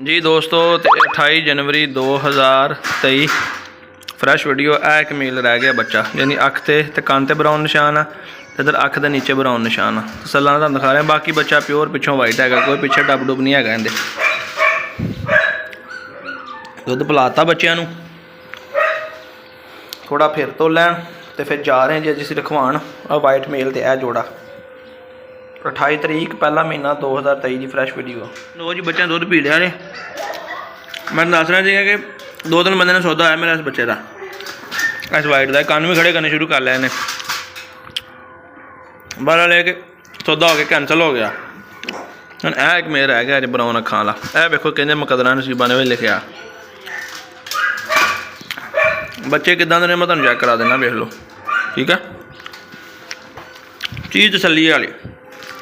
जी दोस्तों 28 जनवरी 2023 fresh video. एक mail रह गया बच्चा, यानी अख ते कान ते ब्राउन निशान आ, इधर अख के नीचे ब्राउन निशान आ। तसल्ला तुहानू दिखा रहे हैं। बाकी बच्चा प्योर पिछों वाइट है, कोई पिछे डब डुब नहीं है। इहदे दुध पिलाता बच्चों नू, थोड़ा फिर तो लैन तो फिर जा रहे हैं जी जिस रखवान वाइट मेल तो यह जोड़ा। 28 तरीक पहला महीना 2023 की फ्रैश वीडियो। लो जी बच्चे दुध पी लिया जे। मैं दस रहा था कि 2-3 बंदे ने सौदा आया मेरा इस बच्चे का, इस वाइट का। कान भी खड़े करने शुरू कर लिया इन्हें, बारह लेके सौदा हो गया, कैंसल हो गया। हम एक मेल रह गया अज ब्राउन अखां वाला। यह देखो कहते मुकदरा नसीबा ने भी लिखा। बच्चे किदा दे मैं तुहानू चेक करा देना, वेख लो। ठीक है, चीज़ तसल्ली वाली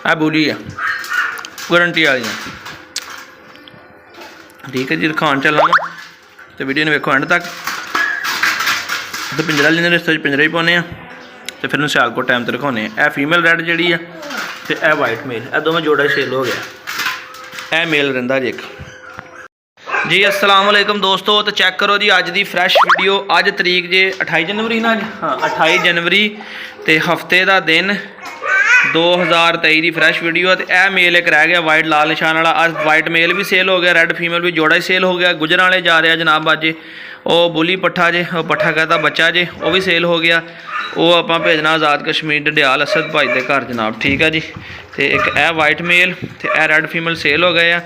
है, बूली है, गारंटी वाली है। ठीक है जी, दिखान चलना तो वीडियो ने वेखो एंड तक। तो पिंजरा लेने रिश्ते पिंजरे ही पाने, तो फिर सियालकोट टाइम तो दिखाने। यह फीमेल रैड जी है, तो यह वाइट मेल। यह दोवें जोड़ा सेल हो गया। यह मेल रहा जी एक। जी अस्सलाम वालेकुम दोस्तों, तो चेक करो जी अज की फ्रैश वीडियो। अज तरीक जे 28 जनवरी ना, हाँ 28 जनवरी, तो हफ्ते का दिन 2023 की फ्रैश वीडियो। तो यह मेल एक रह गया वाइट लाल निशान वाला। अज वाइट मेल भी सेल हो गया, रैड फीमेल भी जोड़ा ही सेल हो गया। गुजरां वाले जा रहा जनाब अज वो बुली पट्ठा जे, वो पट्ठा कहता बच्चा जे, वो भी सेल हो गया। वो आप भेजना आज़ाद कश्मीर डडियाल असद भाई के घर जनाब। ठीक है जी, तो एक यह वाइट मेल तो यह रैड फीमेल सेल हो गए।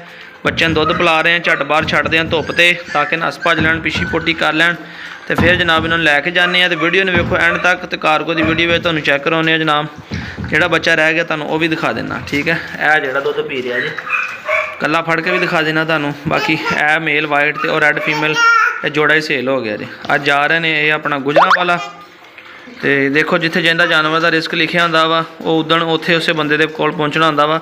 बच्चों दुध पिला रहे हैं, झट बाहर छड्डदे हैं धुप ते, ताकि नस भज लैन, पिछी पोटी कर लैन। तो फिर जनाब इन्होंने लैके जाने। तो वीडियो ने वेखो एंड तक। तो कारगो की वीडियो में तुहानू चेक कराने जनाब, जोड़ा बच्चा रह गया तुहानू वो भी दिखा देना। ठीक है, यह जोड़ा दुध पी रहा जी, कला फड़ के भी दिखा देना तुहानू। बाकी यह मेल वाइट तो और रैड फीमेल जोड़ा ही सेल हो गया जी। अज जा रहे हैं ये अपना गुजरां वाला। तो देखो जिथे जिंदा जानवर का रिस्क लिखा होंदा वा, वो उदण उत्थे उस बंदे दे कोल पहुँचना होंदा वा।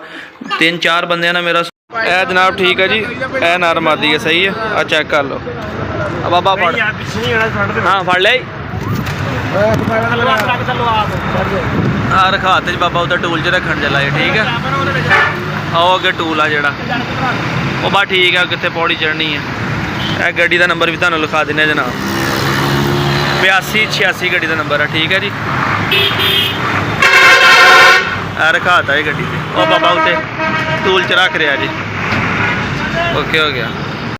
3-4 बंदे ना मेरा ए जनाब। ठीक है जी, ए नर मादी है, सही है। आ चेक कर लो बाबा, फड़ हाँ फड़ लिया। हाँ रखाते जी बाबा, उधर टूल च रखन चला जी। ठीक है, आओ अगे टूल आ जोड़ा वो बस। ठीक है, कितने पौड़ी चढ़नी है। यह गड्डी का नंबर भी तुहानू लिखा देने जनाब, 8286 गड्डी का नंबर है। ठीक है जी, रखाता है गड्डी से। और बाबा उत्ते टूल च रख रहा जी। ओके हो गया।